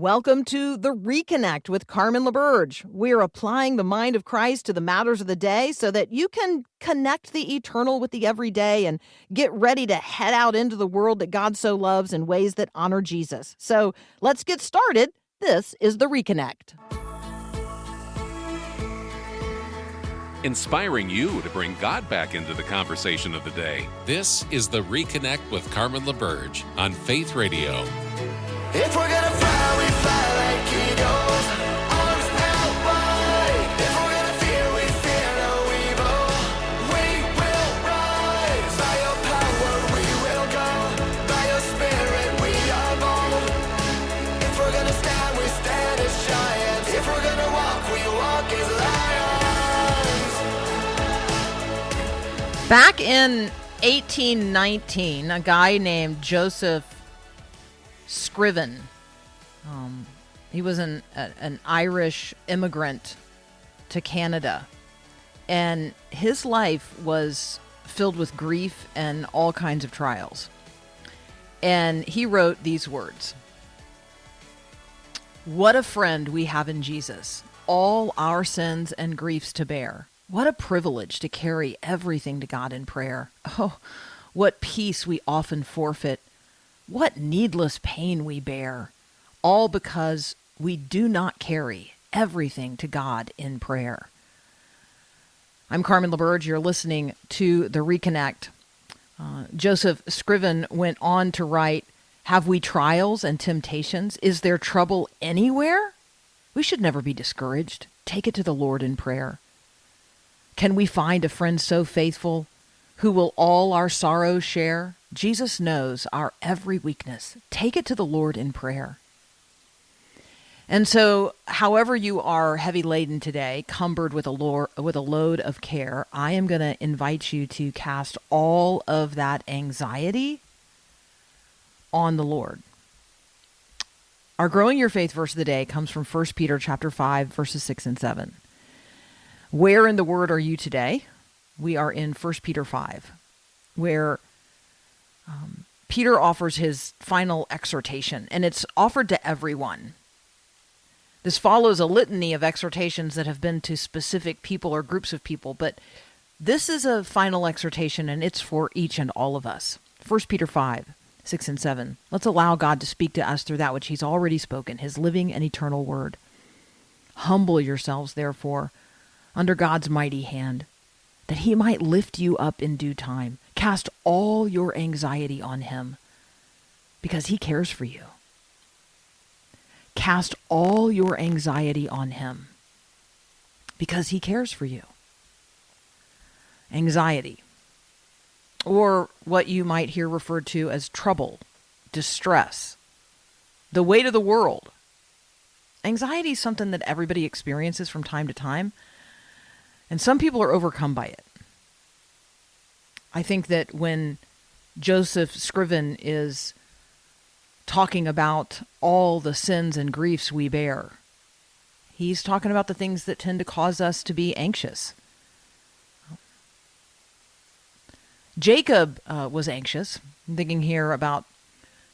Welcome to The Reconnect with Carmen LaBerge. We're applying the mind of Christ to the matters of the day so that you can connect the eternal with the everyday and get ready to head out into the world that God so loves in ways that honor Jesus. So let's get started. This is The Reconnect. Inspiring you to bring God back into the conversation of the day. This is The Reconnect with Carmen LaBerge on Faith Radio. If we're gonna fly, we fly like eagles, arms out wide. If we're gonna fear, we fear no evil. We will rise. By your power we will go. By your spirit we are bold. If we're gonna stand, we stand as giants. If we're gonna walk, we walk as lions. Back in 1819, a guy named Joseph Scriven. He was an Irish immigrant to Canada, and his life was filled with grief and all kinds of trials. And he wrote these words: "What a friend we have in Jesus, all our sins and griefs to bear. What a privilege to carry everything to God in prayer. Oh, what peace we often forfeit. What needless pain we bear, all because we do not carry everything to God in prayer." I'm Carmen LaBerge. You're listening to The Reconnect. Joseph Scriven went on to write, "Have we trials and temptations? Is there trouble anywhere? We should never be discouraged. Take it to the Lord in prayer. Can we find a friend so faithful who will all our sorrows share? Jesus knows our every weakness. Take it to the Lord in prayer." And so, however you are heavy laden today, cumbered with a load of care, I am going to invite you to cast all of that anxiety on the Lord. Our Growing Your Faith verse of the day comes from 1 Peter chapter 5, verses 6 and 7. Where in the Word are you today? We are in 1 Peter 5, where Peter offers his final exhortation, and it's offered to everyone. This follows a litany of exhortations that have been to specific people or groups of people, but this is a final exhortation, and it's for each and all of us. 1 Peter 5, 6 and 7. Let's allow God to speak to us through that which he's already spoken, his living and eternal word. "Humble yourselves, therefore, under God's mighty hand, that he might lift you up in due time. Cast all your anxiety on him, because he cares for you." Cast all your anxiety on him, because he cares for you. Anxiety, or what you might hear referred to as trouble, distress, the weight of the world. Anxiety is something that everybody experiences from time to time, and some people are overcome by it. I think that when Joseph Scriven is talking about all the sins and griefs we bear, he's talking about the things that tend to cause us to be anxious. Jacob was anxious. I'm thinking here about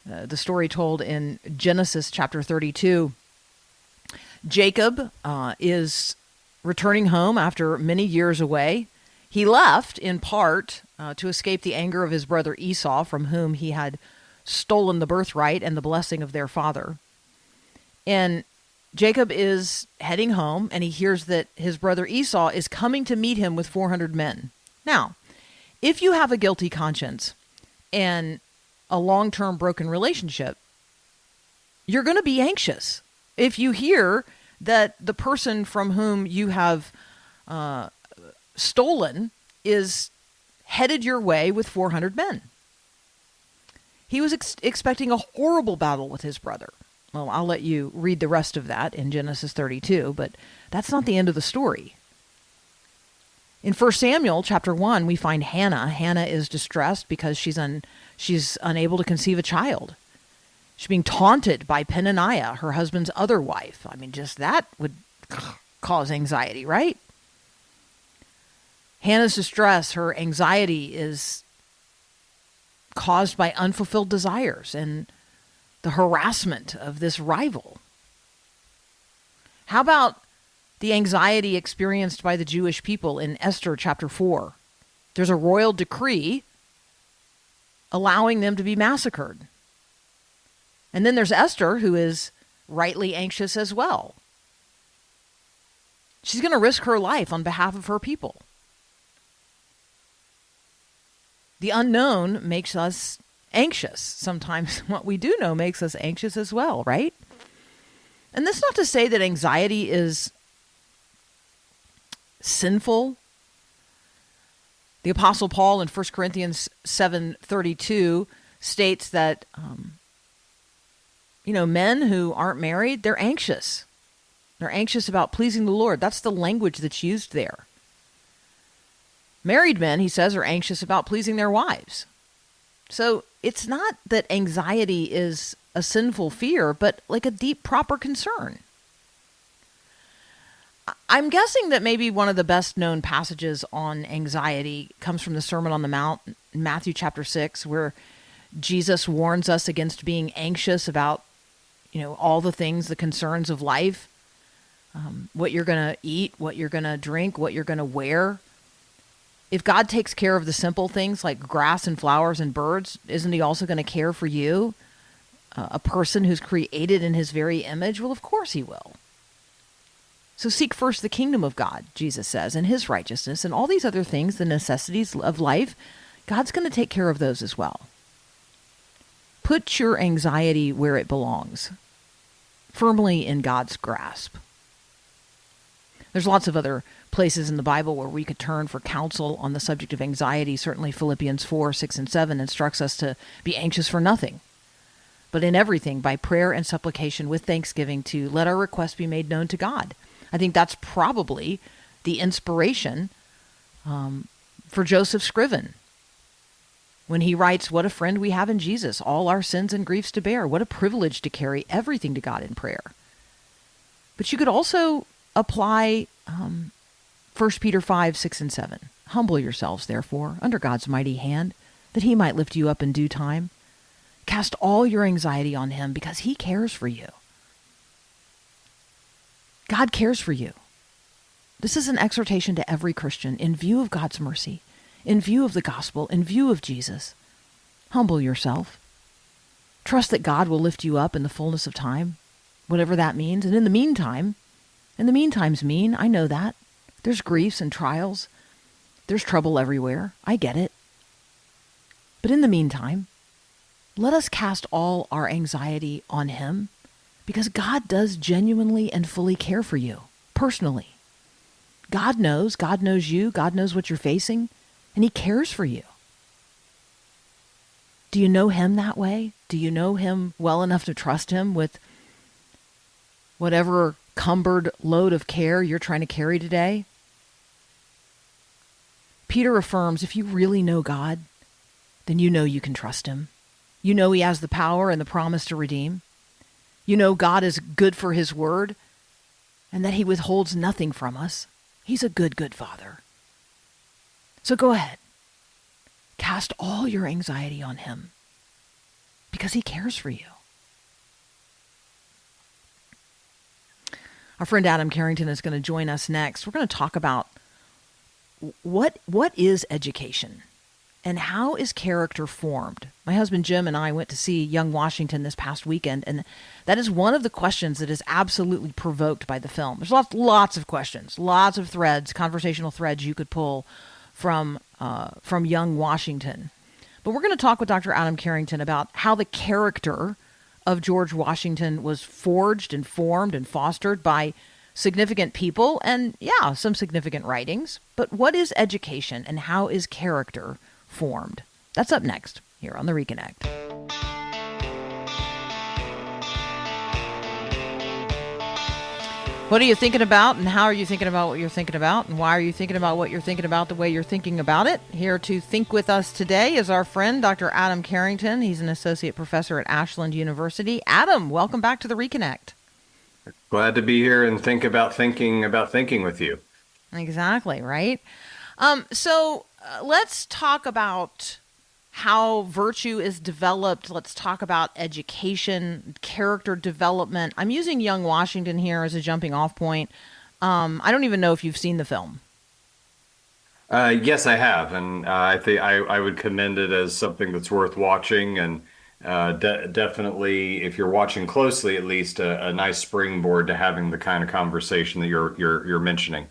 the story told in Genesis chapter 32. Jacob is returning home after many years away. He left in part to escape the anger of his brother Esau, from whom he had stolen the birthright and the blessing of their father. And Jacob is heading home, and he hears that his brother Esau is coming to meet him with 400 men. Now, if you have a guilty conscience and a long-term broken relationship, you're going to be anxious if you hear that the person from whom you have stolen is headed your way with 400 men. He was expecting a horrible battle with his brother. Well, I'll let you read the rest of that in Genesis 32, but that's not the end of the story. In 1 Samuel chapter 1, we find Hannah. Hannah is distressed because she's unable to conceive a child. She's being taunted by Peninnah, her husband's other wife. I mean, just that would cause anxiety, right? Hannah's distress, her anxiety is caused by unfulfilled desires and the harassment of this rival. How about the anxiety experienced by the Jewish people in Esther chapter 4? There's a royal decree allowing them to be massacred. And then there's Esther, who is rightly anxious as well. She's going to risk her life on behalf of her people. The unknown makes us anxious. Sometimes what we do know makes us anxious as well, right? And that's not to say that anxiety is sinful. The Apostle Paul in 1 Corinthians 7:32 states that, men who aren't married, they're anxious. They're anxious about pleasing the Lord. That's the language that's used there. Married men, he says, are anxious about pleasing their wives. So it's not that anxiety is a sinful fear, but like a deep, proper concern. I'm guessing that maybe one of the best known passages on anxiety comes from the Sermon on the Mount, Matthew chapter 6, where Jesus warns us against being anxious about, all the things, the concerns of life, what you're going to eat, what you're going to drink, what you're going to wear. If God takes care of the simple things like grass and flowers and birds, isn't he also going to care for you, a person who's created in his very image? Well, of course he will. So seek first the kingdom of God, Jesus says, and his righteousness, and all these other things, the necessities of life, God's going to take care of those as well. Put your anxiety where it belongs, firmly in God's grasp. There's lots of other places in the Bible where we could turn for counsel on the subject of anxiety. Certainly Philippians 4, 6, and 7 instructs us to be anxious for nothing, but in everything, by prayer and supplication with thanksgiving, to let our requests be made known to God. I think that's probably the inspiration for Joseph Scriven when he writes, "What a friend we have in Jesus, all our sins and griefs to bear. What a privilege to carry everything to God in prayer." But you could also apply 1 Peter 5, 6, and 7. "Humble yourselves, therefore, under God's mighty hand, that he might lift you up in due time. Cast all your anxiety on him, because he cares for you." God cares for you. This is an exhortation to every Christian in view of God's mercy, in view of the gospel, in view of Jesus. Humble yourself. Trust that God will lift you up in the fullness of time, whatever that means. And in the meantime's mean, I know that. There's griefs and trials. There's trouble everywhere. I get it. But in the meantime, let us cast all our anxiety on him, because God does genuinely and fully care for you, personally. God knows you, God knows what you're facing, and he cares for you. Do you know him that way? Do you know him well enough to trust him with whatever cumbered load of care you're trying to carry today? Peter affirms, if you really know God, then you know you can trust him. You know he has the power and the promise to redeem. You know God is good for his word, and that he withholds nothing from us. He's a good, good Father. So go ahead. Cast all your anxiety on him, because he cares for you. Our friend Adam Carrington is going to join us next. We're going to talk about what is education and how is character formed. My husband Jim and I went to see Young Washington this past weekend, and that is one of the questions that is absolutely provoked by the film. There's lots of questions, lots of threads, conversational threads you could pull from Young Washington. But we're going to talk with Dr. Adam Carrington about how the character of George Washington was forged and formed and fostered by significant people and, some significant writings. But what is education and how is character formed? That's up next here on The Reconnect. What are you thinking about, and how are you thinking about what you're thinking about, and why are you thinking about what you're thinking about the way you're thinking about it? Here to think with us today is our friend, Dr. Adam Carrington. He's an associate professor at Ashland University. Adam, welcome back to The Reconnect. Glad to be here and think about thinking with you. Exactly, right? So let's talk about how virtue is developed. Let's talk about education, character development. I'm using young Washington here as a jumping off point. I don't even know if you've seen the film. Yes, I have, and I think I would commend it as something that's worth watching, and definitely, if you're watching closely, at least a nice springboard to having the kind of conversation that you're mentioning.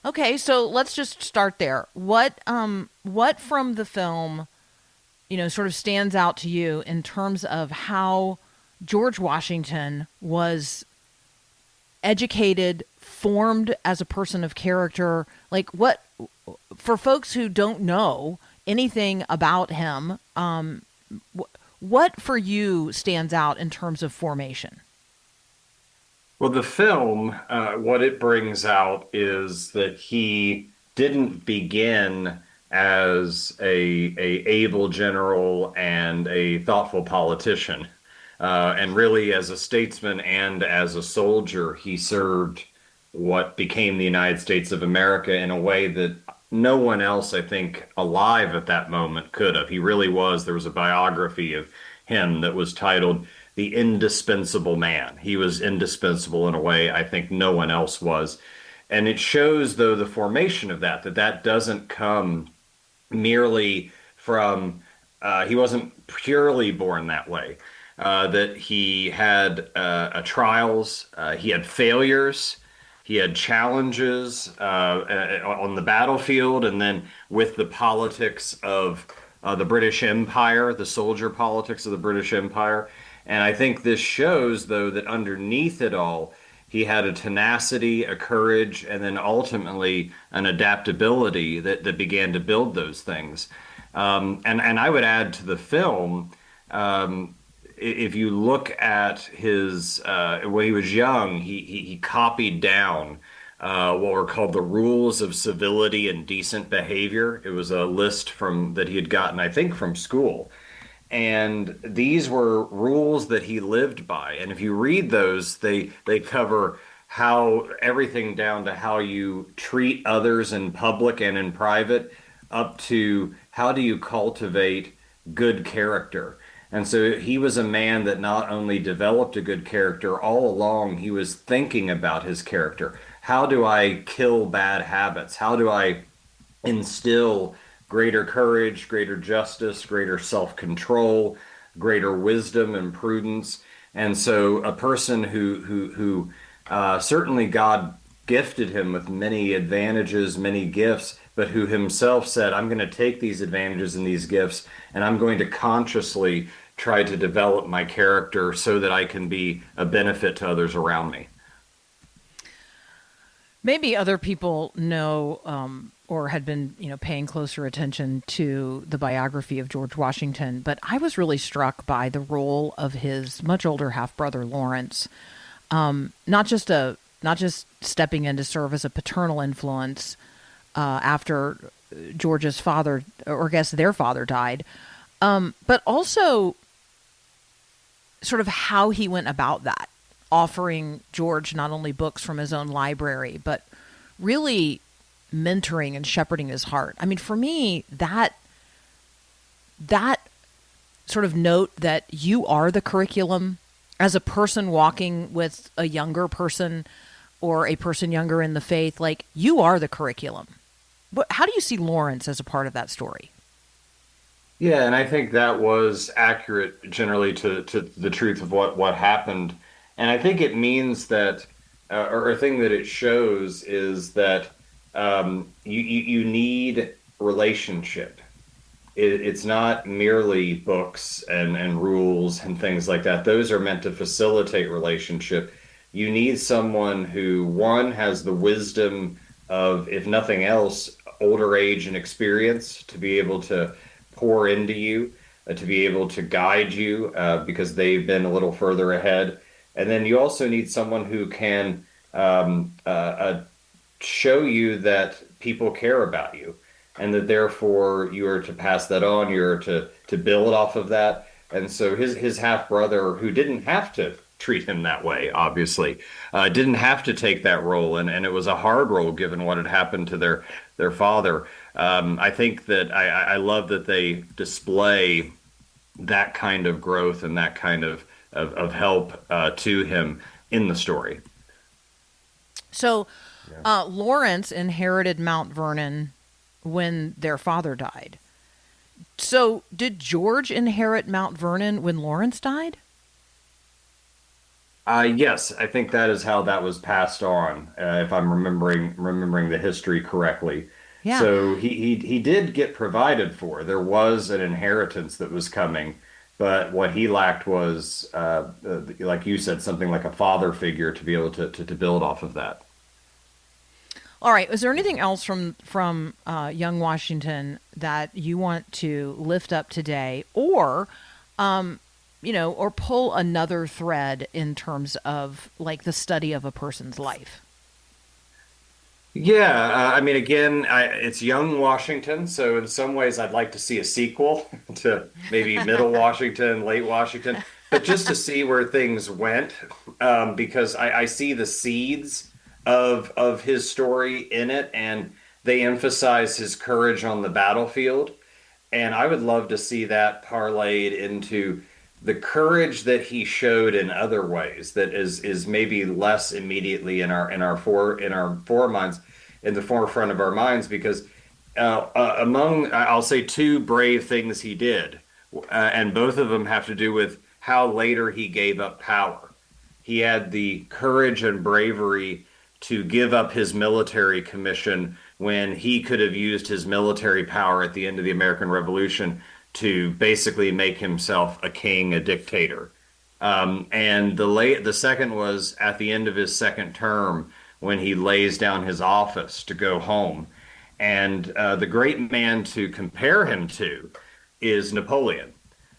Okay, so let's just start there. What from the film, sort of stands out to you in terms of how George Washington was educated, formed as a person of character? Like, what, for folks who don't know anything about him, what for you stands out in terms of formation? Well, the film, what it brings out is that he didn't begin as a able general and a thoughtful politician. And really, as a statesman and as a soldier, he served what became the United States of America in a way that no one else, I think, alive at that moment could have. He really was. There was a biography of him that was titled The Indispensable Man. He was indispensable in a way I think no one else was. And it shows, though, the formation of that doesn't come merely from, he wasn't purely born that way. That he had trials, he had failures, he had challenges on the battlefield, and then with the politics of the British Empire, the soldier politics of the British Empire. And I think this shows, though, that underneath it all, he had a tenacity, a courage, and then ultimately an adaptability that began to build those things. And I would add to the film, if you look at his when he was young, he copied down what were called the rules of civility and decent behavior. It was a list that he had gotten, I think, from school. And these were rules that he lived by. And if you read those, they cover how everything down to how you treat others in public and in private, up to how do you cultivate good character. And so he was a man that not only developed a good character, all along he was thinking about his character. How do I kill bad habits? How do I instill greater courage, greater justice, greater self-control, greater wisdom and prudence? And so a person who certainly God gifted him with many advantages, many gifts, but who himself said, I'm going to take these advantages and these gifts, and I'm going to consciously try to develop my character so that I can be a benefit to others around me. Maybe other people know or had been, paying closer attention to the biography of George Washington, but I was really struck by the role of his much older half-brother Lawrence. Not just stepping in to serve as a paternal influence after George's father, or I guess their father, died, but also sort of how he went about that, offering George not only books from his own library, but really mentoring and shepherding his heart. I mean, for me, that sort of note that you are the curriculum as a person walking with a younger person or a person younger in the faith, like you are the curriculum. But how do you see Lawrence as a part of that story? Yeah, and I think that was accurate generally to the truth of what happened. And I think it means that, or a thing that it shows is that you need relationship. It's not merely books and rules and things like that. Those are meant to facilitate relationship. You need someone who, one, has the wisdom of, if nothing else, older age and experience to be able to pour into you, to be able to guide you because they've been a little further ahead. And then you also need someone who can show you that people care about you, and that therefore you are to pass that on, you're to build off of that. And so his half brother, who didn't have to treat him that way, obviously. Didn't have to take that role, and it was a hard role given what had happened to their father. I think that I love that they display that kind of growth and that kind of help to him in the story. So Lawrence inherited Mount Vernon when their father died. So did George inherit Mount Vernon when Lawrence died? Yes, I think that is how that was passed on, if I'm remembering the history correctly. Yeah. So he did get provided for. There was an inheritance that was coming, but what he lacked was, like you said, something like a father figure to be able to build off of that. All right. Is there anything else from young Washington that you want to lift up today, or or pull another thread in terms of like the study of a person's life? Yeah, I mean, again, it's young Washington, so in some ways I'd like to see a sequel to maybe Middle Washington, Late Washington, but just to see where things went, because I see the seeds of his story in it, and they emphasize his courage on the battlefield, and I would love to see that parlayed into the courage that he showed in other ways that is maybe less immediately in our foreminds, in the forefront of our minds, because among, I'll say, two brave things he did, and both of them have to do with how later he gave up power. He had the courage and bravery to give up his military commission when he could have used his military power at the end of the American Revolution to basically make himself a king, a dictator. And the second was at the end of his second term, when he lays down his office to go home. And the great man to compare him to is Napoleon.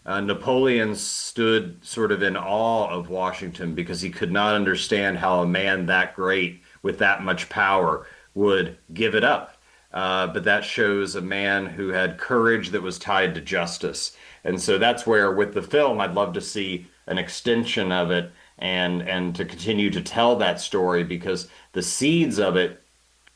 Napoleon stood sort of in awe of Washington because he could not understand how a man that great with that much power would give it up. But that shows a man who had courage that was tied to justice. And so that's where, with the film, I'd love to see an extension of it and to continue to tell that story, because the seeds of it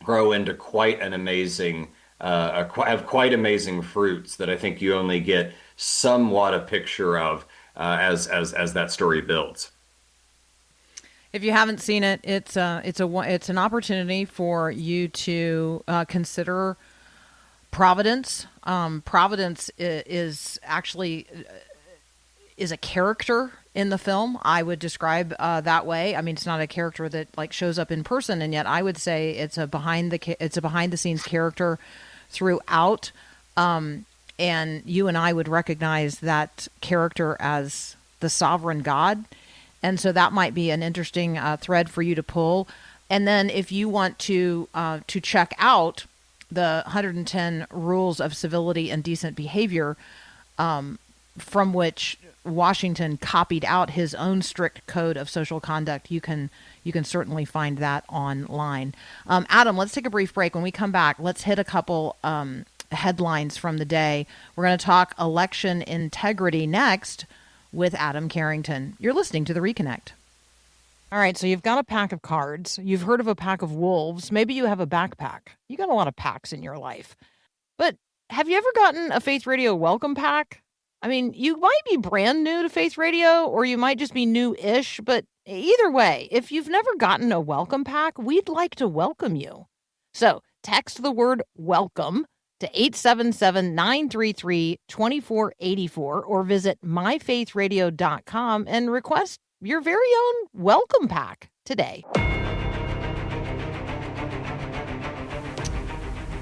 grow into quite an amazing, have quite amazing fruits that I think you only get somewhat a picture of as that story builds. If you haven't seen it, it's an opportunity for you to consider Providence. Providence is actually a character in the film. I would describe that way. I mean, it's not a character that like shows up in person, and yet I would say it's a behind the scenes character throughout. And you and I would recognize that character as the sovereign God. And so that might be an interesting thread for you to pull. And then if you want to check out the 110 Rules of Civility and Decent Behavior, from which Washington copied out his own strict code of social conduct, you can certainly find that online. Adam, let's take a brief break. When we come back, let's hit a couple headlines from the day. We're going to talk election integrity next with Adam Carrington. You're listening to The Reconnect. All right, so you've got a pack of cards. You've heard of a pack of wolves. Maybe you have a backpack. You got a lot of packs in your life. But have you ever gotten a Faith Radio welcome pack? I mean, you might be brand new to Faith Radio, or you might just be new-ish, but either way, if you've never gotten a welcome pack, we'd like to welcome you. So text the word welcome to 877-933-2484 or visit myfaithradio.com and request your very own welcome pack today.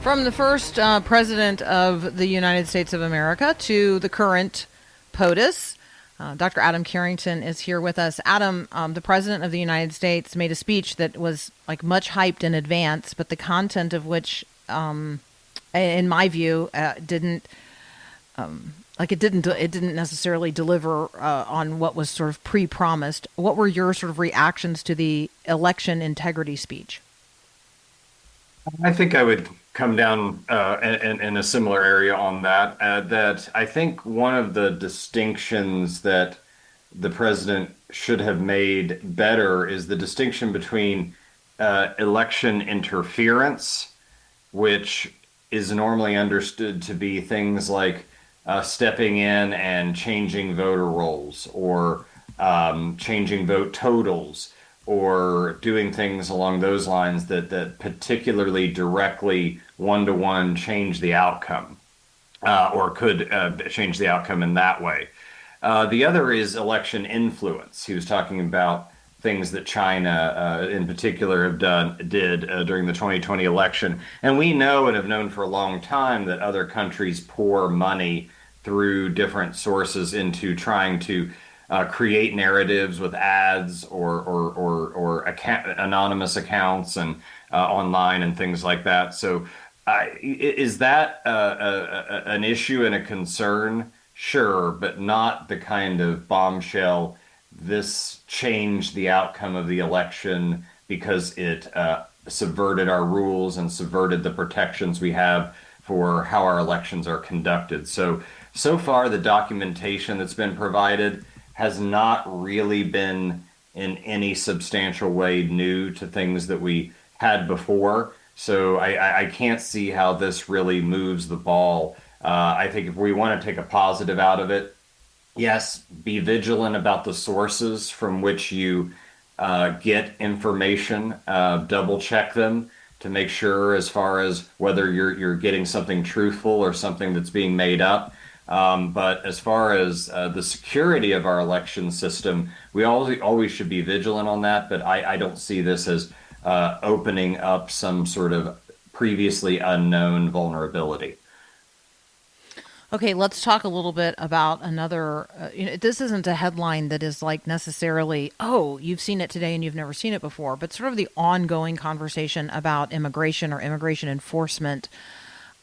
From the first president of the United States of America to the current POTUS, Dr. Adam Carrington is here with us. Adam, the president of the United States made a speech that was like much hyped in advance, but the content of which in my view, didn't necessarily deliver on what was sort of pre-promised. What were your sort of reactions to the election integrity speech? I think I would come down in a similar area on that. That I think one of the distinctions that the president should have made better is the distinction between election interference, which is normally understood to be things like stepping in and changing voter rolls or changing vote totals or doing things along those lines that particularly directly one-to-one change the outcome or could change the outcome in that way. The other is election influence. He was talking about things that China, in particular, did during the 2020 election, and we know and have known for a long time that other countries pour money through different sources into trying to create narratives with ads or anonymous accounts and online and things like that. So, is that an issue and a concern? Sure, but not the kind of bombshell. This changed the outcome of the election because it subverted our rules and subverted the protections we have for how our elections are conducted. So far, the documentation that's been provided has not really been in any substantial way new to things that we had before. So I can't see how this really moves the ball. I think if we want to take a positive out of it, yes, be vigilant about the sources from which you get information. Double check them to make sure as far as whether you're getting something truthful or something that's being made up. But as far as the security of our election system, we always should be vigilant on that. But I don't see this as opening up some sort of previously unknown vulnerability. Okay, let's talk a little bit about another. This isn't a headline that is like necessarily, oh, you've seen it today and you've never seen it before, but sort of the ongoing conversation about immigration or immigration enforcement.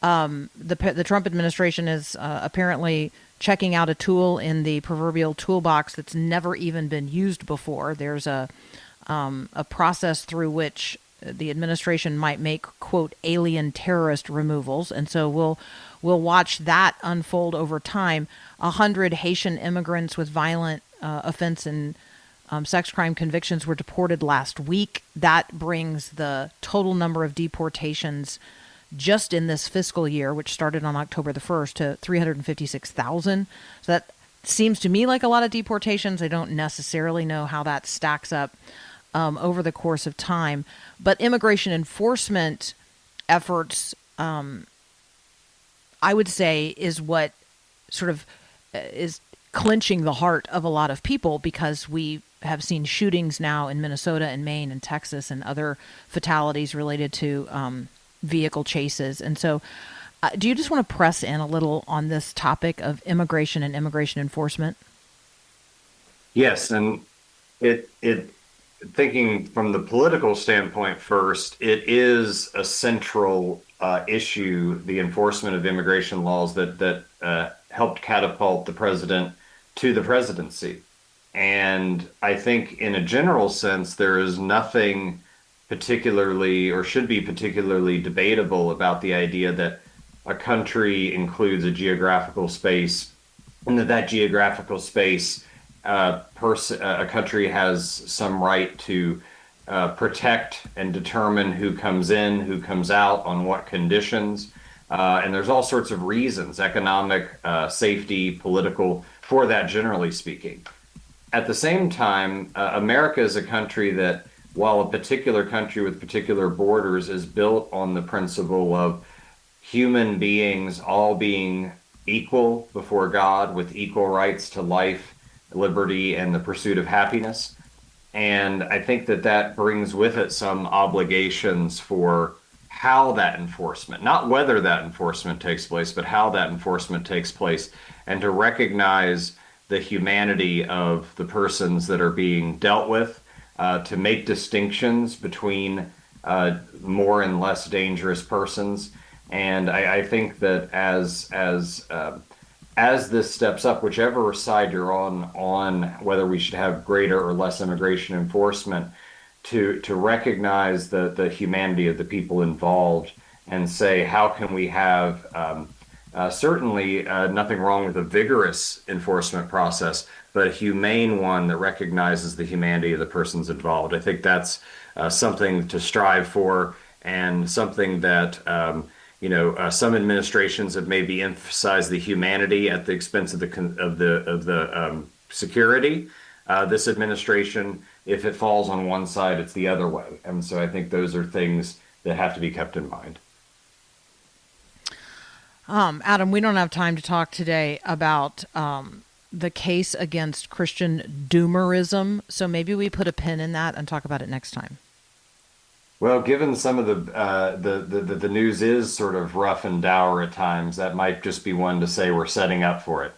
The Trump administration is apparently checking out a tool in the proverbial toolbox that's never even been used before. There's a process through which the administration might make, quote, alien terrorist removals. And so we'll watch that unfold over time. 100 Haitian immigrants with violent offense and sex crime convictions were deported last week. That brings the total number of deportations just in this fiscal year, which started on October the 1st, to 356,000. So that seems to me like a lot of deportations. I don't necessarily know how that stacks up over the course of time. But immigration enforcement efforts, I would say, is what sort of is clinching the heart of a lot of people, because we have seen shootings now in Minnesota and Maine and Texas and other fatalities related to vehicle chases. And so do you just want to press in a little on this topic of immigration and immigration enforcement? Yes, and it thinking from the political standpoint first, it is a central issue, the enforcement of immigration laws that helped catapult the president to the presidency. And I think in a general sense, there is nothing particularly or should be particularly debatable about the idea that a country includes a geographical space, and that geographical space, a country has some right to protect and determine who comes in, who comes out, on what conditions. And there's all sorts of reasons, economic, safety, political, for that, generally speaking. At the same time, America is a country that, while a particular country with particular borders, is built on the principle of human beings all being equal before God with equal rights to life, liberty, and the pursuit of happiness. And I think that brings with it some obligations for how that enforcement, not whether that enforcement takes place, but how that enforcement takes place, and to recognize the humanity of the persons that are being dealt with, to make distinctions between more and less dangerous persons. And I think that as this steps up, whichever side you're on whether we should have greater or less immigration enforcement, to recognize the humanity of the people involved and say, how can we have Certainly, nothing wrong with a vigorous enforcement process, but a humane one that recognizes the humanity of the persons involved. I think that's something to strive for, and something that some administrations have maybe emphasized the humanity at the expense of the security. This administration, if it falls on one side, it's the other way, and so I think those are things that have to be kept in mind. Adam, we don't have time to talk today about the case against Christian doomerism, so maybe we put a pin in that and talk about it next time. Well, given some of the news is sort of rough and dour at times, that might just be one to say we're setting up for it.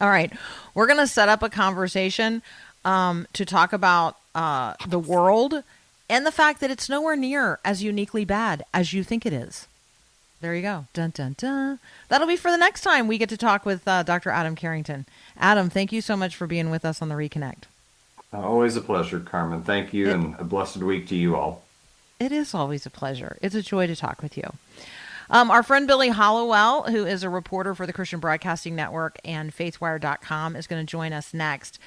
All right, we're going to set up a conversation to talk about the world and the fact that it's nowhere near as uniquely bad as you think it is. There you go. Dun, dun, dun. That'll be for the next time we get to talk with Dr. Adam Carrington. Adam, thank you so much for being with us on the Reconnect. Always a pleasure, Carmen. Thank you, and a blessed week to you all. It is always a pleasure. It's a joy to talk with you. Our friend Billy Hollowell, who is a reporter for the Christian Broadcasting Network and faithwire.com, is going to join us next.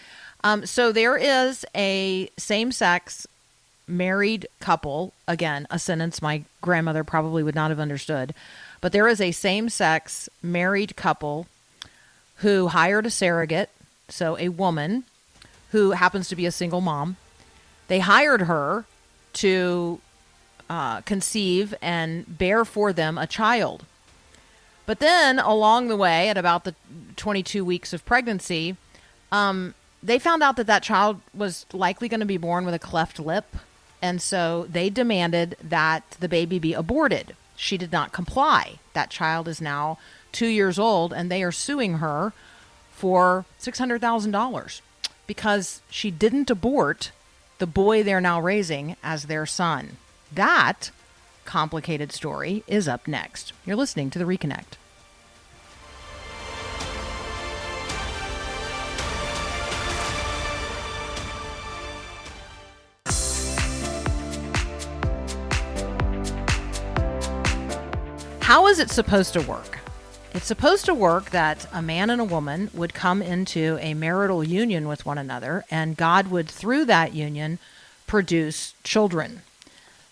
So there is a same-sex married couple, again, a sentence my grandmother probably would not have understood, but there is a same-sex married couple who hired a surrogate, so a woman who happens to be a single mom. They hired her to conceive and bear for them a child. But then along the way, at about the 22 weeks of pregnancy, they found out that child was likely going to be born with a cleft lip. And so they demanded that the baby be aborted. She did not comply. That child is now 2 years old, and they are suing her for $600,000 because she didn't abort the boy they're now raising as their son. That complicated story is up next. You're listening to The Reconnect. How is it supposed to work? It's supposed to work that a man and a woman would come into a marital union with one another, and God would, through that union, produce children.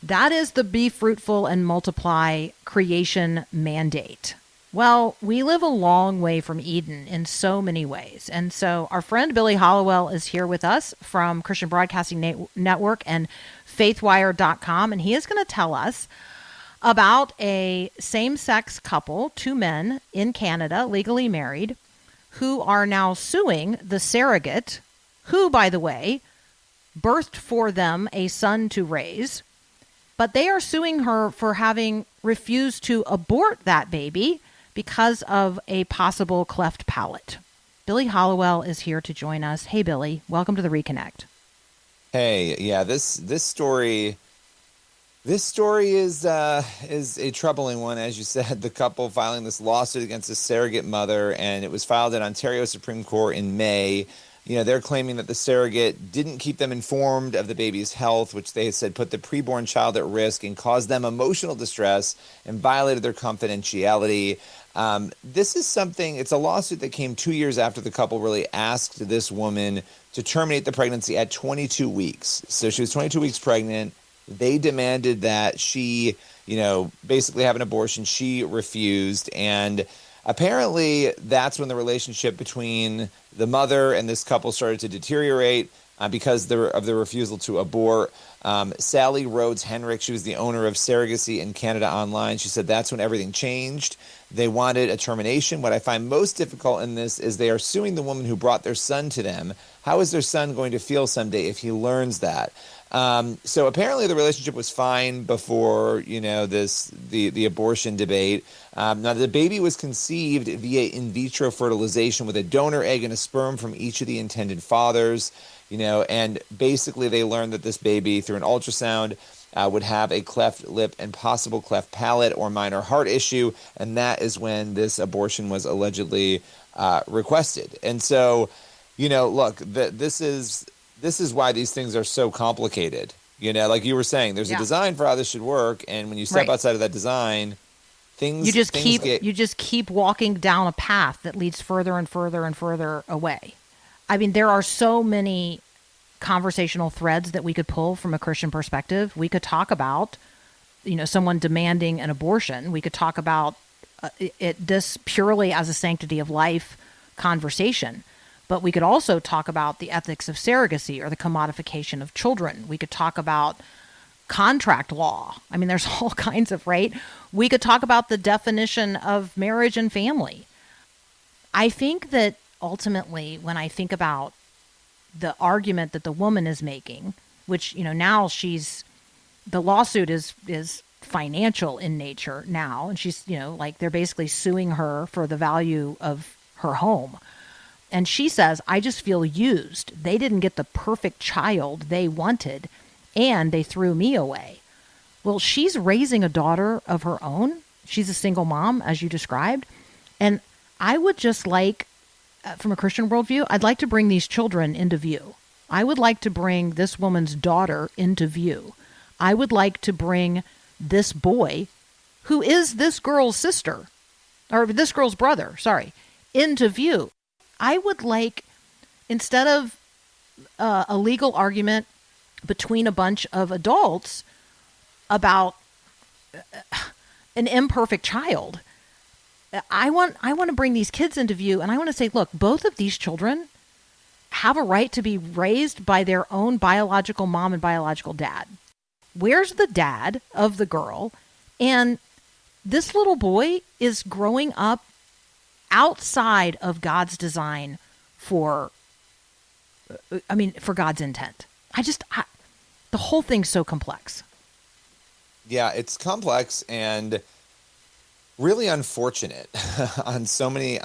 That is the be fruitful and multiply creation mandate. Well, we live a long way from Eden in so many ways. And so our friend Billy Hollowell is here with us from Christian Broadcasting Network and faithwire.com, and he is going to tell us about a same-sex couple, two men in Canada, legally married, who are now suing the surrogate, who, by the way, birthed for them a son to raise. But they are suing her for having refused to abort that baby because of a possible cleft palate. Billy Hollowell is here to join us. Hey, Billy, welcome to the Reconnect. Hey, yeah, this story is a troubling one, as you said. The couple filing this lawsuit against a surrogate mother, and it was filed at Ontario Supreme Court in May. You know, they're claiming that the surrogate didn't keep them informed of the baby's health, which they said put the preborn child at risk and caused them emotional distress and violated their confidentiality. This is something, it's a lawsuit that came 2 years after the couple really asked this woman to terminate the pregnancy at 22 weeks. So she was 22 weeks pregnant. They demanded that she, basically have an abortion. She refused. And apparently that's when the relationship between the mother and this couple started to deteriorate because of the refusal to abort. Sally Rhodes Henrik, she was the owner of Surrogacy in Canada Online. She said that's when everything changed. They wanted a termination. What I find most difficult in this is they are suing the woman who brought their son to them. How is their son going to feel someday if he learns that? So apparently the relationship was fine before, the abortion debate. Now the baby was conceived via in vitro fertilization with a donor egg and a sperm from each of the intended fathers, and basically they learned that this baby through an ultrasound would have a cleft lip and possible cleft palate or minor heart issue. And that is when this abortion was allegedly requested. And so, look, this is why these things are so complicated. Like you were saying, there's a design for how this should work. And when you step outside of that design, You just keep walking down a path that leads further and further and further away. I mean, there are so many conversational threads that we could pull from a Christian perspective. We could talk about, someone demanding an abortion. We could talk about this purely as a sanctity of life conversation. But we could also talk about the ethics of surrogacy or the commodification of children. We could talk about contract law. I mean, there's all kinds of, right? We could talk about the definition of marriage and family. I think that ultimately, when I think about the argument that the woman is making, which, now the lawsuit is financial in nature now. And she's, they're basically suing her for the value of her home. And she says, I just feel used. They didn't get the perfect child they wanted, and they threw me away. Well, she's raising a daughter of her own. She's a single mom, as you described. And I would just like, from a Christian worldview, I'd like to bring these children into view. I would like to bring this woman's daughter into view. I would like to bring this boy, who is this girl's sister, or this girl's brother, into view. I would like, instead of a legal argument between a bunch of adults about an imperfect child, I want to bring these kids into view, and I want to say, look, both of these children have a right to be raised by their own biological mom and biological dad. Where's the dad of the girl? And this little boy is growing up outside of God's design for God's intent. The whole thing's so complex. Yeah, it's complex and really unfortunate on so many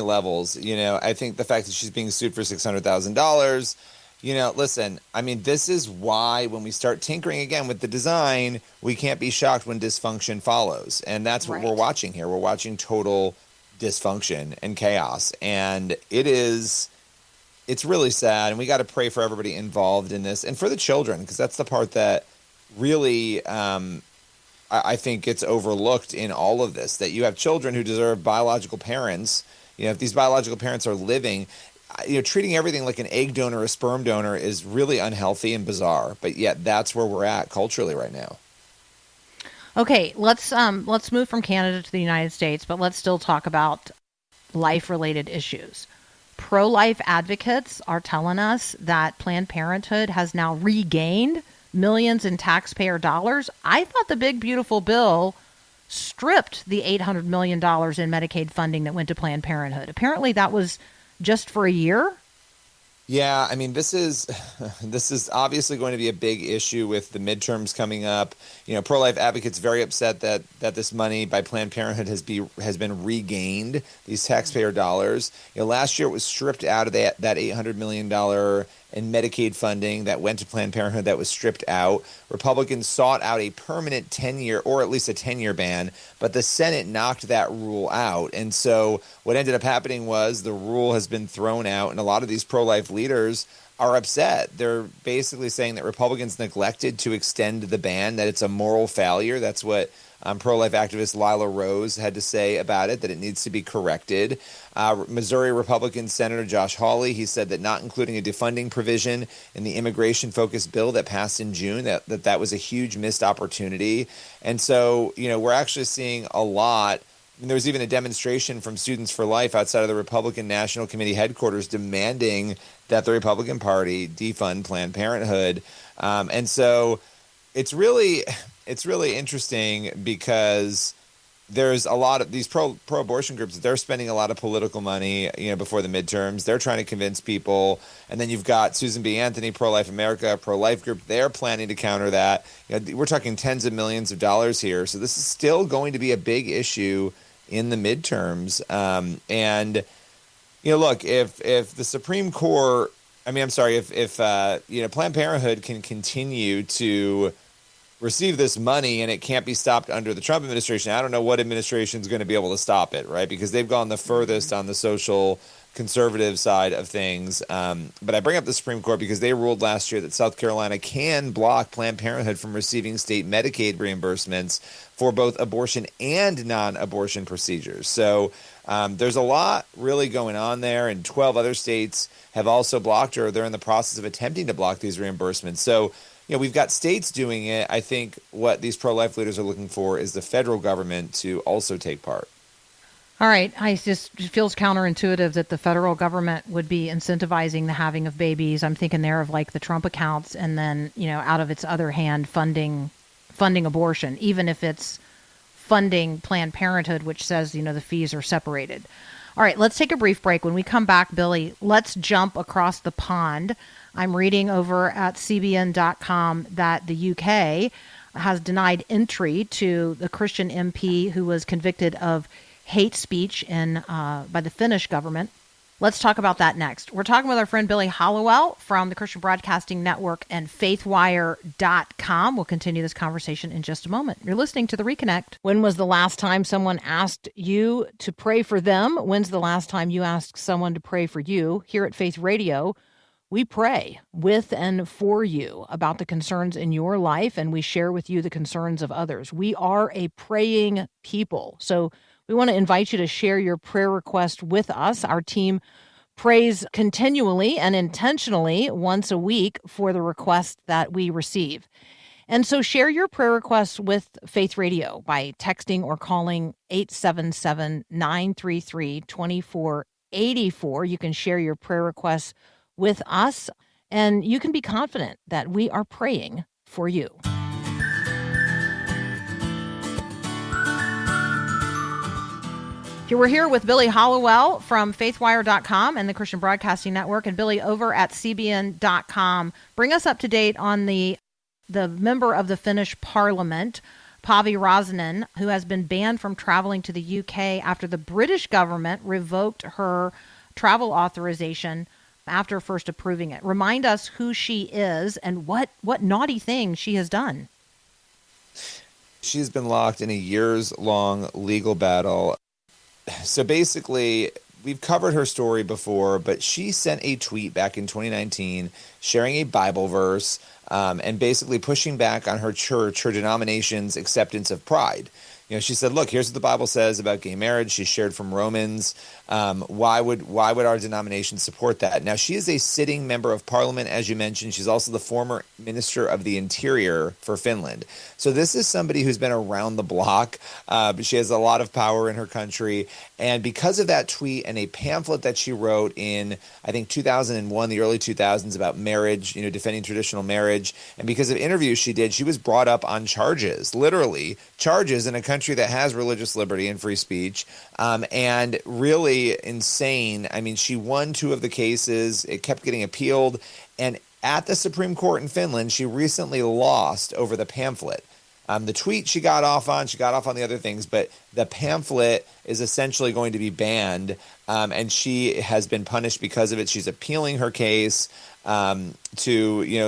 levels. I think the fact that she's being sued for $600,000, listen, I mean, this is why when we start tinkering again with the design, we can't be shocked when dysfunction follows. And that's what we're watching here. We're watching total dysfunction and chaos. And it's really sad. And we got to pray for everybody involved in this and for the children, because that's the part that really, I think gets overlooked in all of this, that you have children who deserve biological parents. If these biological parents are living, treating everything like an egg donor or a sperm donor is really unhealthy and bizarre. But yet that's where we're at culturally right now. Okay, let's move from Canada to the United States, but let's still talk about life-related issues. Pro-life advocates are telling us that Planned Parenthood has now regained millions in taxpayer dollars. I thought the big, beautiful bill stripped the $800 million in Medicaid funding that went to Planned Parenthood. Apparently that was just for a year. Yeah, I mean, this is obviously going to be a big issue with the midterms coming up. Pro-life advocates very upset that this money by Planned Parenthood has been regained, these taxpayer dollars. Last year it was stripped out of that $800 million in Medicaid funding that went to Planned Parenthood that was stripped out. Republicans sought out a permanent 10-year, or at least a 10-year ban, but the Senate knocked that rule out. And so what ended up happening was the rule has been thrown out, and a lot of these pro-life leaders are upset. They're basically saying that Republicans neglected to extend the ban, that it's a moral failure. That's what pro-life activist Lila Rose had to say about it, that it needs to be corrected. Missouri Republican Senator Josh Hawley, he said that not including a defunding provision in the immigration-focused bill that passed in June, that was a huge missed opportunity. And so, we're actually seeing a lot. There was even a demonstration from Students for Life outside of the Republican National Committee headquarters demanding that the Republican Party defund Planned Parenthood. And so it's really interesting because there's a lot of these pro-abortion groups. They're spending a lot of political money, before the midterms. They're trying to convince people. And then you've got Susan B. Anthony, Pro-Life America, Pro-Life Group. They're planning to counter that. We're talking tens of millions of dollars here. So this is still going to be a big issue in the midterms. Look, if the Supreme Court, if Planned Parenthood can continue to receive this money and it can't be stopped under the Trump administration, I don't know what administration is going to be able to stop it, right? Because they've gone the furthest on the social conservative side of things. But I bring up the Supreme Court because they ruled last year that South Carolina can block Planned Parenthood from receiving state Medicaid reimbursements for both abortion and non-abortion procedures. So there's a lot really going on there, and 12 other states have also blocked, or they're in the process of attempting to block these reimbursements. So, we've got states doing it. I think what these pro-life leaders are looking for is the federal government to also take part. All right. It feels counterintuitive that the federal government would be incentivizing the having of babies. I'm thinking there of like the Trump accounts, and then, out of its other hand, funding abortion, even if it's funding Planned Parenthood, which says, the fees are separated. All right, let's take a brief break. When we come back, Billy, let's jump across the pond. I'm reading over at cbn.com that the UK has denied entry to the Christian MP who was convicted of hate speech by the Finnish government. Let's talk about that next. We're talking with our friend Billy Hallowell from the Christian Broadcasting Network and faithwire.com. We'll continue this conversation in just a moment. You're listening to The Reconnect. When was the last time someone asked you to pray for them? When's the last time you asked someone to pray for you? Here at Faith Radio, we pray with and for you about the concerns in your life, and we share with you the concerns of others. We are a praying people. So we want to invite you to share your prayer request with us. Our team prays continually and intentionally once a week for the requests that we receive. And so share your prayer requests with Faith Radio by texting or calling 877-933-2484. You can share your prayer requests with us, and you can be confident that we are praying for you. We're here with Billy Hallowell from faithwire.com and the Christian Broadcasting Network, and Billy over at cbn.com. Bring us up to date on the member of the Finnish Parliament, Pavi Rasanen, who has been banned from traveling to the UK after the British government revoked her travel authorization after first approving it. Remind us who she is and what naughty thing she has done. She's been locked in a years-long legal battle. So basically, we've covered her story before, but she sent a tweet back in 2019 sharing a Bible verse and basically pushing back on her church, her denomination's acceptance of pride. She said, look, here's what the Bible says about gay marriage. She shared from Romans. Why would our denomination support that? Now, she is a sitting member of parliament, as you mentioned. She's also the former minister of the interior for Finland. So this is somebody who's been around the block. She has a lot of power in her country. And because of that tweet and a pamphlet that she wrote in, I think, 2001, the early 2000s, about marriage, defending traditional marriage, and because of interviews she did, she was brought up on charges, literally charges in a country that has religious liberty and free speech, and really insane. I mean, she won 2 of the cases. It kept getting appealed. And at the Supreme Court in Finland, she recently lost over the pamphlet. The tweet she got off on the other things, but the pamphlet is essentially going to be banned, and she has been punished because of it. She's appealing her case to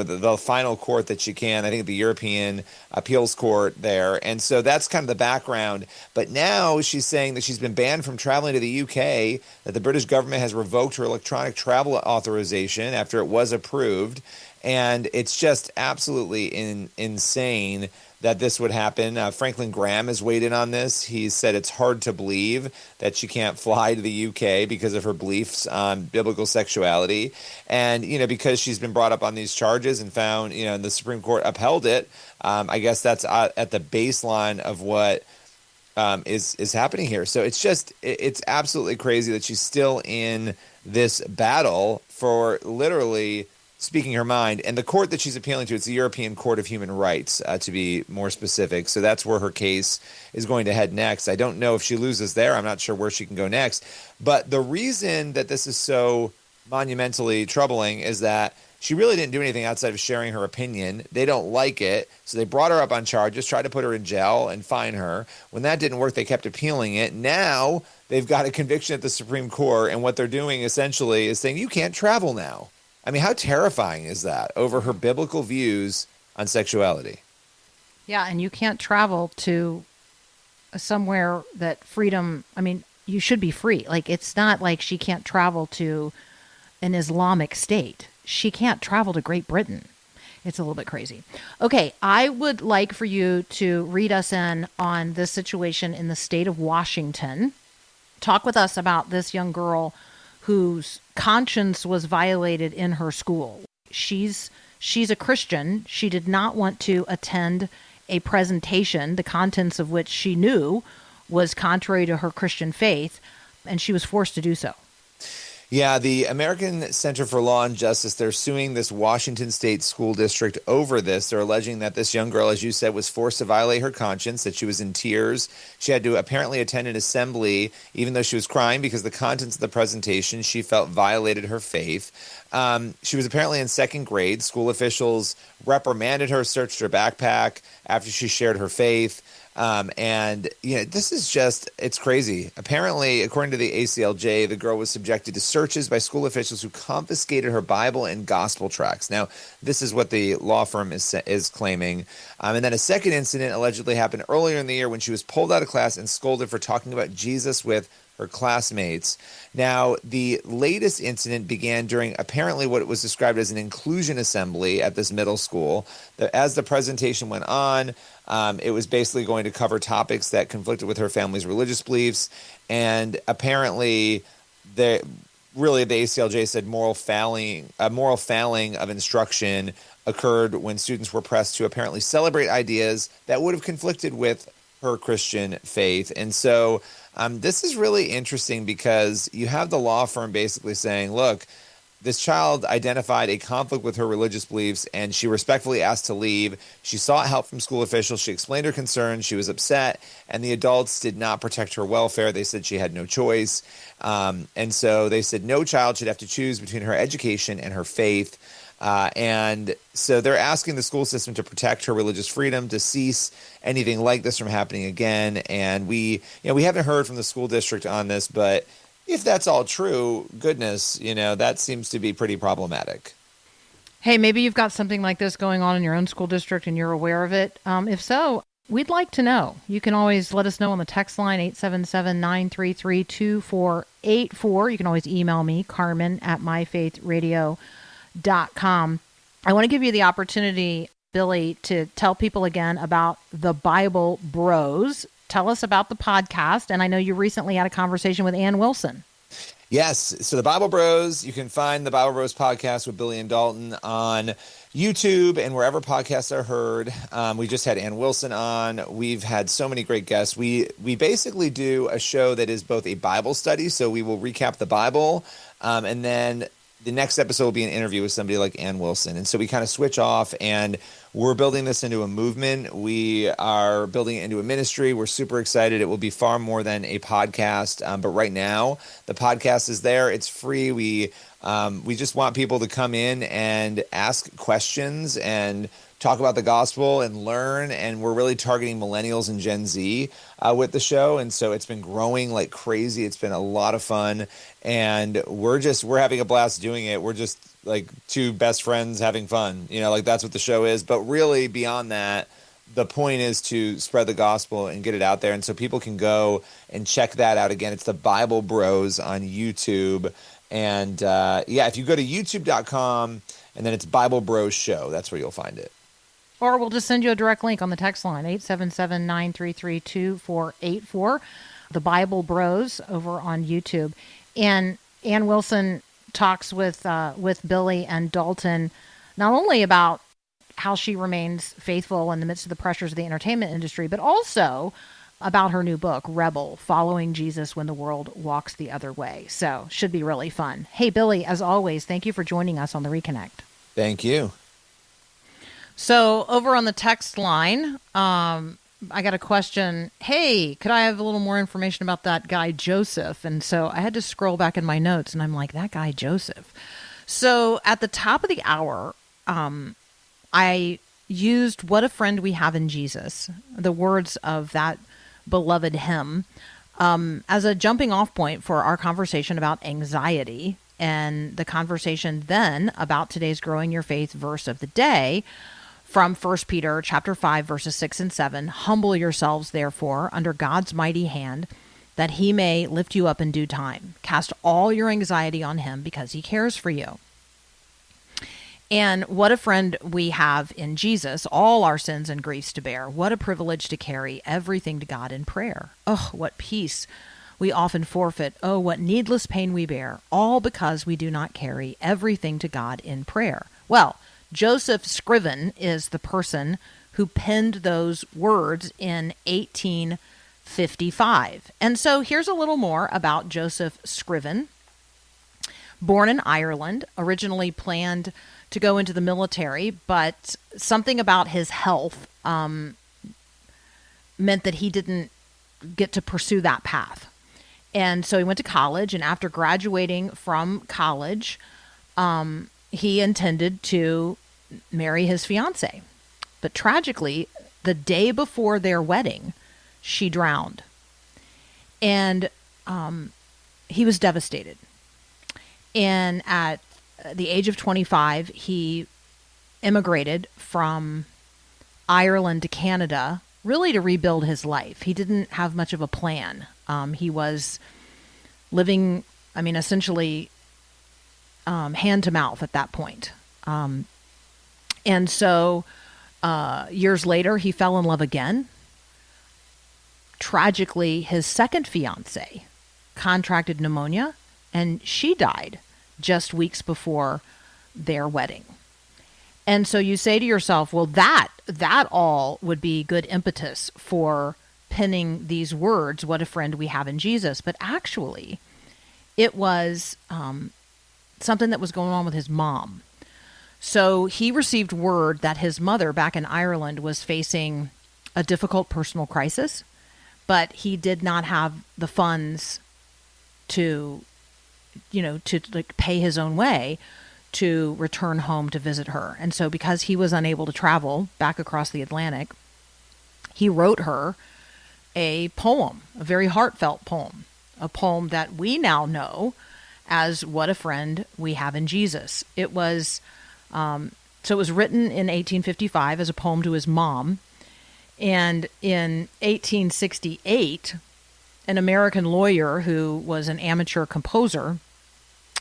the final court that she can, I think the European Appeals Court there. And so that's kind of the background. But now she's saying that she's been banned from traveling to the UK, that the British government has revoked her electronic travel authorization after it was approved. And it's just absolutely insane that this would happen. Franklin Graham has weighed in on this. He said it's hard to believe that she can't fly to the UK because of her beliefs on biblical sexuality. And, because she's been brought up on these charges and found, the Supreme Court upheld it. I guess that's at the baseline of what is happening here. So it's absolutely crazy that she's still in this battle for literally speaking her mind. And the court that she's appealing to, it's the European Court of Human Rights, to be more specific. So that's where her case is going to head next. I don't know if she loses there. I'm not sure where she can go next. But the reason that this is so monumentally troubling is that she really didn't do anything outside of sharing her opinion. They don't like it. So they brought her up on charges, tried to put her in jail and fine her. When that didn't work, they kept appealing it. Now they've got a conviction at the Supreme Court. And what they're doing essentially is saying, you can't travel now. I mean, how terrifying is that over her biblical views on sexuality? Yeah, and you can't travel to somewhere that freedom, you should be free. Like, it's not like she can't travel to an Islamic state. She can't travel to Great Britain. It's a little bit crazy. Okay, I would like for you to read us in on this situation in the state of Washington. Talk with us about this young girl whose conscience was violated in her school. She's a Christian. She did not want to attend a presentation, the contents of which she knew was contrary to her Christian faith, and she was forced to do so. Yeah, the American Center for Law and Justice, they're suing this Washington State school district over this. They're alleging that this young girl, as you said, was forced to violate her conscience, that she was in tears. She had to apparently attend an assembly, even though she was crying, because the contents of the presentation she felt violated her faith. She was apparently in second grade. School officials reprimanded her, searched her backpack after she shared her faith. And, this is just, it's crazy. Apparently, according to the ACLJ, the girl was subjected to searches by school officials who confiscated her Bible and gospel tracts. Now, this is what the law firm is claiming. And then a second incident allegedly happened earlier in the year when she was pulled out of class and scolded for talking about Jesus with her classmates. Now, the latest incident began during apparently what was described as an inclusion assembly at this middle school. As the presentation went on, it was basically going to cover topics that conflicted with her family's religious beliefs. And apparently, the ACLJ said moral failing of instruction occurred when students were pressed to apparently celebrate ideas that would have conflicted with her Christian faith. And so this is really interesting because you have the law firm basically saying, look, this child identified a conflict with her religious beliefs, and she respectfully asked to leave. She sought help from school officials. She explained her concerns. She was upset, and the adults did not protect her welfare. They said she had no choice. And so they said no child should have to choose between her education and her faith. And so they're asking the school system to protect her religious freedom, to cease anything like this from happening again. And we haven't heard from the school district on this, but if that's all true, goodness, that seems to be pretty problematic. Hey, maybe you've got something like this going on in your own school district and you're aware of it. If so, we'd like to know. You can always let us know on the text line, 877-933-2484. You can always email me, Carmen@myfaithradio.com. I want to give you the opportunity, Billy, to tell people again about the Bible Bros. Tell us about the podcast. And I know you recently had a conversation with Ann Wilson. Yes. So the Bible Bros, you can find the Bible Bros podcast with Billy and Dalton on YouTube and wherever podcasts are heard. We just had Ann Wilson on. We've had so many great guests. We basically do a show that is both a Bible study. So we will recap the Bible, and then the next episode will be an interview with somebody like Ann Wilson. And so we kind of switch off, and we're building this into a movement. We are building it into a ministry. We're super excited. It will be far more than a podcast. But right now, the podcast is there. It's free. We just want people to come in and ask questions and talk about the gospel and learn. And we're really targeting millennials and Gen Z with the show. And so it's been growing like crazy. It's been a lot of fun. And we're having a blast doing it. We're just like two best friends having fun. That's what the show is. But really beyond that, the point is to spread the gospel and get it out there. And so people can go and check that out. Again, it's the Bible Bros on YouTube. And if you go to youtube.com and then it's Bible Bros Show, that's where you'll find it. Or we'll just send you a direct link on the text line, 877-933-2484, the Bible Bros over on YouTube. And Ann Wilson talks with Billy and Dalton not only about how she remains faithful in the midst of the pressures of the entertainment industry, but also about her new book, Rebel, Following Jesus When the World Walks the Other Way. So should be really fun. Hey, Billy, as always, thank you for joining us on the Reconnect. Thank you. So over on the text line, I got a question. Hey, could I have a little more information about that guy, Joseph? And so I had to scroll back in my notes, and I'm like, that guy, Joseph. So at the top of the hour, I used What a Friend We Have in Jesus, the words of that beloved hymn, as a jumping off point for our conversation about anxiety, and the conversation then about today's Growing Your Faith verse of the day, from 1 Peter chapter 5, verses 6 and 7, humble yourselves, therefore, under God's mighty hand, that he may lift you up in due time. Cast all your anxiety on him because he cares for you. And what a friend we have in Jesus, all our sins and griefs to bear. What a privilege to carry everything to God in prayer. Oh, what peace we often forfeit. Oh, what needless pain we bear, all because we do not carry everything to God in prayer. Well, Joseph Scriven is the person who penned those words in 1855. And so here's a little more about Joseph Scriven. Born in Ireland, originally planned to go into the military, but something about his health meant that he didn't get to pursue that path. And so he went to college, and after graduating from college, he intended to marry his fiancée. But tragically, the day before their wedding, she drowned. And he was devastated. And at the age of 25, he immigrated from Ireland to Canada, really to rebuild his life. He didn't have much of a plan. He was living, essentially hand to mouth at that point. And so years later, he fell in love again. Tragically, his second fiancée contracted pneumonia, and she died just weeks before their wedding. And so you say to yourself, well, that all would be good impetus for penning these words, what a friend we have in Jesus. But actually, it was something that was going on with his mom. So he received word that his mother back in Ireland was facing a difficult personal crisis, but he did not have the funds to pay his own way to return home to visit her. And so because he was unable to travel back across the Atlantic, he wrote her a poem, a very heartfelt poem, a poem that we now know as What a Friend We Have in Jesus. It was, so it was written in 1855 as a poem to his mom. And in 1868, an American lawyer who was an amateur composer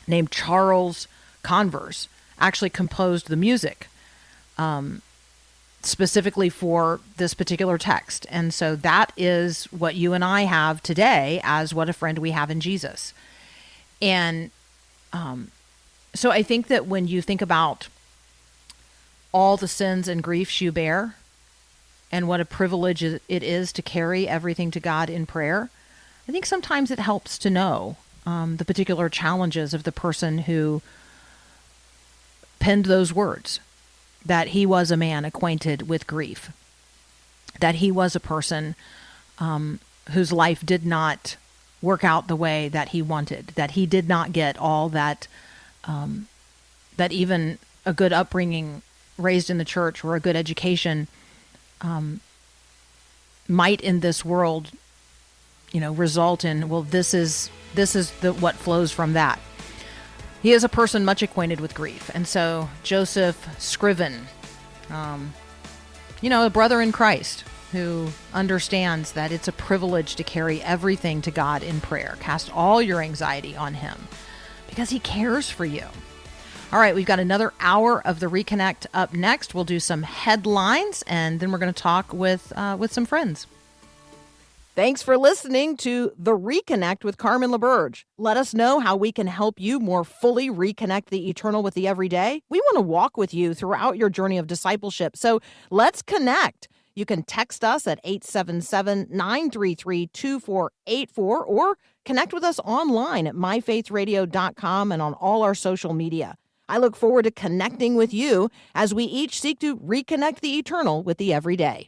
named Charles Converse actually composed the music specifically for this particular text. And so that is what you and I have today as What a Friend We Have in Jesus. And so I think that when you think about all the sins and griefs you bear and what a privilege it is to carry everything to God in prayer, I think sometimes it helps to know the particular challenges of the person who penned those words, that he was a man acquainted with grief, that he was a person whose life did not work out the way that he wanted, that he did not get all that that even a good upbringing, raised in the church, or a good education might in this world result in, well, this is what flows from that. He is a person much acquainted with grief. And so Joseph Scriven, a brother in Christ who understands that it's a privilege to carry everything to God in prayer. Cast all your anxiety on him because he cares for you. All right, we've got another hour of the Reconnect up next. We'll do some headlines, and then we're going to talk with some friends. Thanks for listening to The Reconnect with Carmen LaBerge. Let us know how we can help you more fully reconnect the eternal with the everyday. We want to walk with you throughout your journey of discipleship, so let's connect. You can text us at 877-933-2484 or connect with us online at myfaithradio.com and on all our social media. I look forward to connecting with you as we each seek to reconnect the eternal with the everyday.